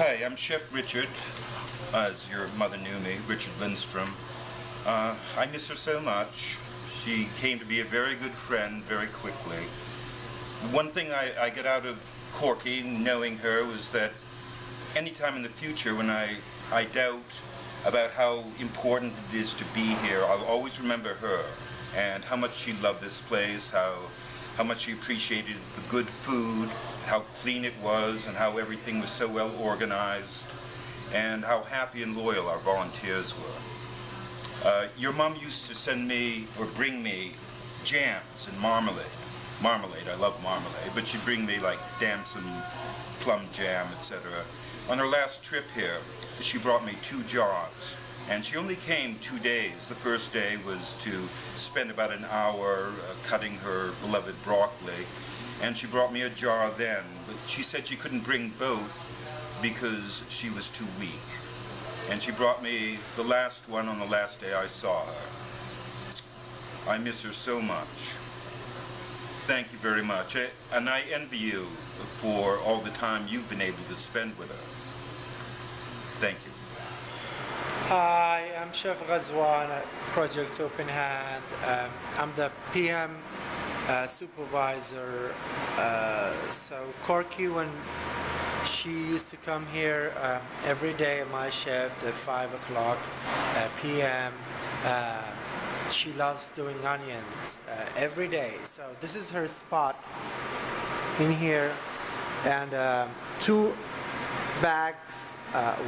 Hi, I'm Chef Richard, as your mother knew me, Richard Lindstrom. I miss her so much. She came to be a very good friend very quickly. One thing I get out of Corky, knowing her, was that anytime in the future when I doubt about how important it is to be here, I'll always remember her and how much she loved this place, how much she appreciated the good food, how clean it was, and how everything was so well organized, and how happy and loyal our volunteers were. Your mom used to send me, or bring me, jams and marmalade. I love marmalade, but she'd bring me like damson, plum jam, etc. On her last trip here, she brought me 2 jars, and she only came 2 days. The first day was to spend about an hour cutting her beloved broccoli, and she brought me a jar then, but she said she couldn't bring both because she was too weak. And she brought me the last one on the last day I saw her. I miss her so much. Thank you very much. And I envy you for all the time you've been able to spend with her. Thank you. Hi, I'm Chef Ghazwan at Project Open Hand. I'm the PM supervisor. So Corky, when she used to come here every day at my shift at 5 o'clock PM, she loves doing onions every day. So this is her spot in here, and 2 bags,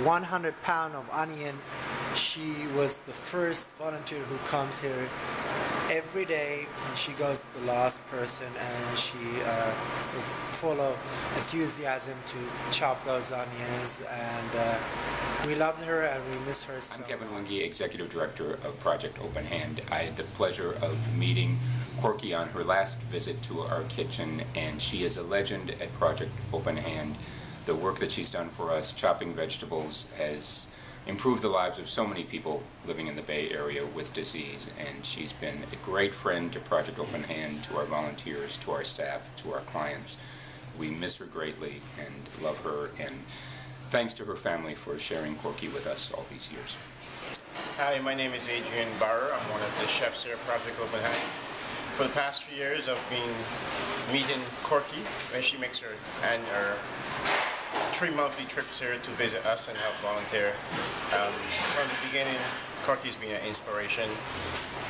100 pounds of onion. She was the first volunteer who comes here every day, and she goes to the last person, and she was full of enthusiasm to chop those onions, and we loved her and we miss her so I'm Kevin Winge, Executive Director of Project Open Hand. I had the pleasure of meeting Corky on her last visit to our kitchen, and she is a legend at Project Open Hand. The work that she's done for us, chopping vegetables, has improved the lives of so many people living in the Bay Area with disease, and she's been a great friend to Project Open Hand, to our volunteers, to our staff, to our clients. We miss her greatly and love her, and thanks to her family for sharing Corky with us all these years. Hi, my name is Adrian Barrer. I'm one of the chefs here at Project Open Hand. For the past few years, I've been meeting Corky when she makes her 3 monthly trips here to visit us and help volunteer. From the beginning, Corky's been an inspiration,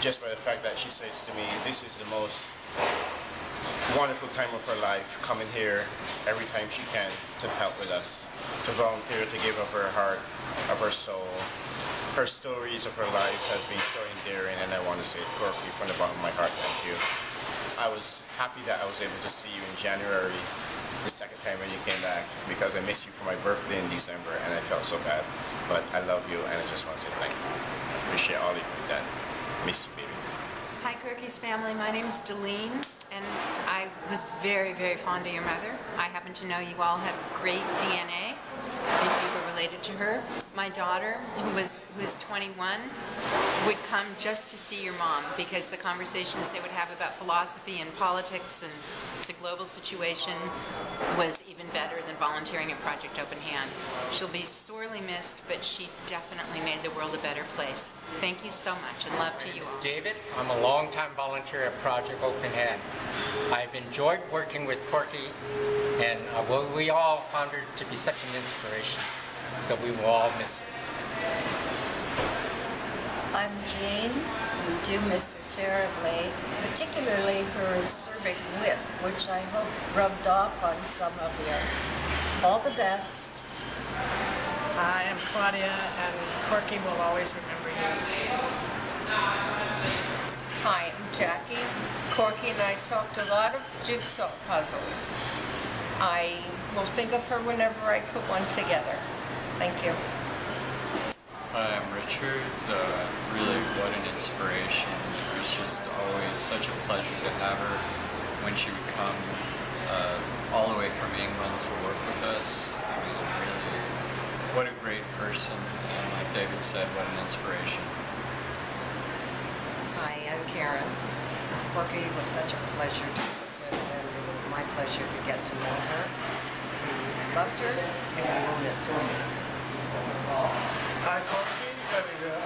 just by the fact that she says to me, this is the most wonderful time of her life, coming here every time she can to help with us, to volunteer, to give of her heart, of her soul. Her stories of her life have been so endearing, and I want to say, Corky, from the bottom of my heart, thank you. I was happy that I was able to see you in January, the second time when you came back, because I missed you for my birthday in December, and I felt so bad. But I love you, and I just want to say thank you. I appreciate all of you that miss you, baby. Hi, Corky's family. My name is Delene, and I was very, very fond of your mother. I happen to know you all have great DNA, if you were related to her. My daughter, who is 21, would come just to see your mom, because the conversations they would have about philosophy and politics and the global situation was even better than volunteering at Project Open Hand. She'll be sorely missed, but she definitely made the world a better place. Thank you so much, and love to you all. David. I'm a longtime volunteer at Project Open Hand. I've enjoyed working with Corky, and we all found her to be such an inspiration, so we will all miss her. I'm Jean. We do miss her terribly, particularly for her acerbic wit, which I hope rubbed off on some of you. All the best. I am Claudia, and Corky will always remember you. Hi, I'm Jackie. Corky and I talked a lot of jigsaw puzzles. I will think of her whenever I put one together. Thank you. Hi, I'm Richard. Really, what an inspiration. It was just always such a pleasure to have her when she would come all the way from England to work with us. I mean, really, what a great person. And like David said, what an inspiration. Hi, I'm Karen. Corky was such a pleasure to work with, and it was my pleasure to get to know her. We love director, and we will miss her. Hi, Corky.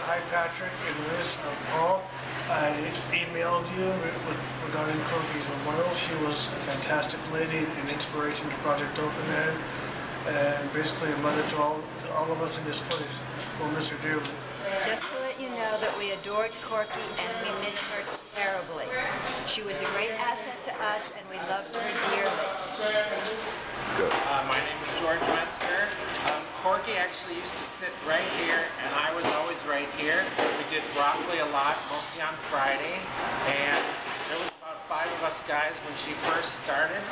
Hi, Patrick and Liz. Paul. I emailed you regarding Corky's memorial. She was a fantastic lady, an inspiration to Project Open Hand, and basically a mother to all of us in this place. We'll miss her dearly. Just to let you know that we adored Corky and we miss her terribly. She was a great asset to us and we loved her dearly. My name is George Metzger. Corky actually used to sit right here and I was always right here. We did broccoli a lot, mostly on Friday, and there was about 5 of us guys when she first started,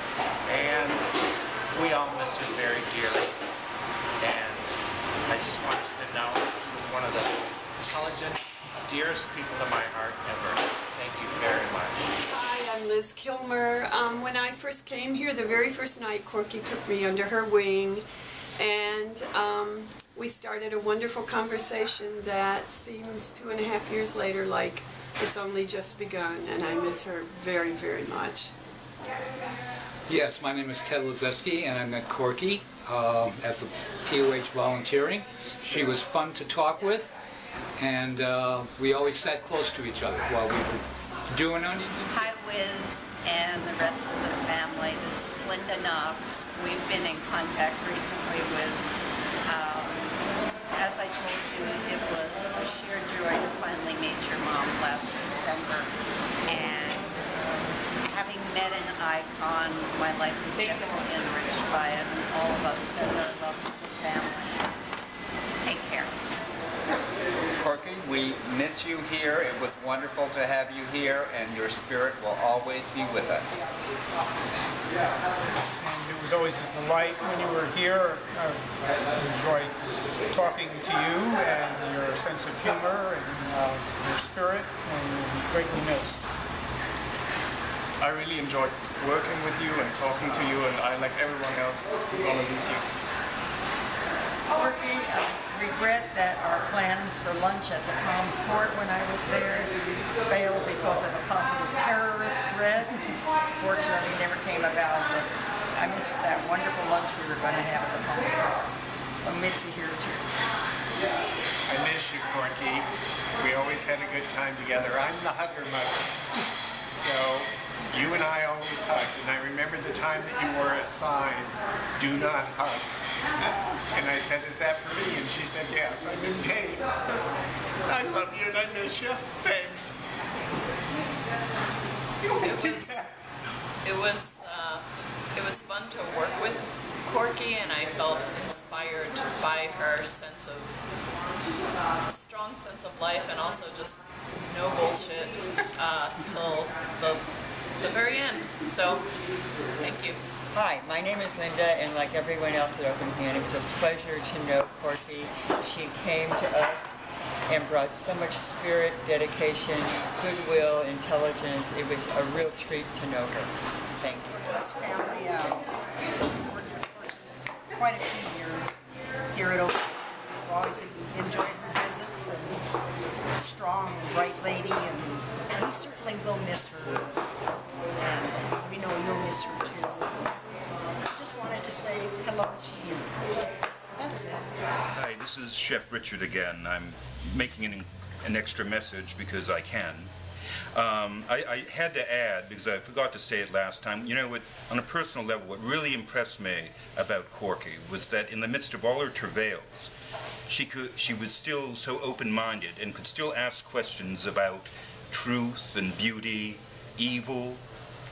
and we all miss her very dearly. And I just want you to know she was one of the most intelligent, dearest people to my heart ever. Thank you very much. Hi, I'm Liz Kilmer. When I first came here, the very first night, Corky took me under her wing, and we started a wonderful conversation that seems 2.5 years later like it's only just begun, and I miss her very, very much. Yes, my name is Ted Lazeski, and I met Corky at the POH volunteering. She was fun to talk with, and we always sat close to each other while we were doing anything. Hi, Wiz, and the rest of the family. This is Linda Knox. We've been in contact recently with, as I told you, it was a sheer joy to finally meet your mom last December. And having met an icon, my life was definitely enriched by it, and all of us send our love to the family. Take care. Corky, we miss you here. It was wonderful to have you here, and your spirit will always be with us. And it was always a delight when you were here. I enjoyed talking to you and your sense of humor and your spirit, and you'll be greatly missed. I really enjoyed working with you and talking to you, and I, like everyone else, gonna miss you. Corky, I regret that our plans for lunch at the Palm Court when I was there failed because of a possible terrorist threat. Fortunately, never came about, but I missed that wonderful lunch we were going to have at the Palm Court. I'll miss you here too. I miss you, Corky. We always had a good time together. I'm the hugger mother. So you and I always hugged, and I remember the time that you wore a sign, "Do not hug." And I said, "Is that for me?" And she said, "Yes, I'm in pain." I love you and I miss you. Thanks. It was fun to work with Corky, and I felt inspired by her sense of strong sense of life, and also just no bullshit till the very end. So, thank you. Hi, my name is Linda, and like everyone else at Open Hand, it was a pleasure to know Corky. She came to us and brought so much spirit, dedication, goodwill, intelligence. It was a real treat to know her. Thank you. This family worked with Corky quite a few years here at Open Hand. We've always enjoyed her visits, and a strong, bright lady, and we certainly will miss her. And we know you'll miss her too. Wanted to say hello to you. That's it. Hi, this is Chef Richard again. I'm making an extra message because I can. I had to add, because I forgot to say it last time, you know what, on a personal level, what really impressed me about Corky was that in the midst of all her travails, she was still so open-minded and could still ask questions about truth and beauty, evil,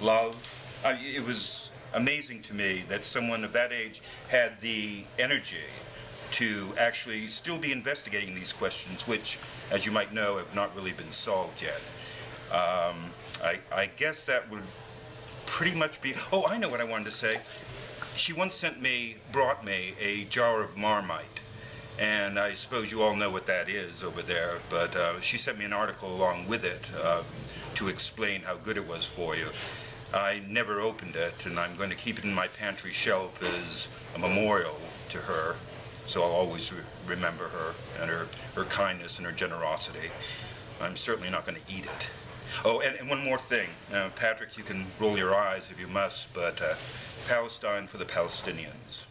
love. It was amazing to me that someone of that age had the energy to actually still be investigating these questions, which, as you might know, have not really been solved yet. I guess that would pretty much be... Oh, I know what I wanted to say. She once brought me a jar of Marmite, and I suppose you all know what that is over there, but she sent me an article along with it to explain how good it was for you. I never opened it, and I'm going to keep it in my pantry shelf as a memorial to her, so I'll always remember her and her kindness and her generosity. I'm certainly not going to eat it. Oh, and one more thing. Patrick, you can roll your eyes if you must, but Palestine for the Palestinians.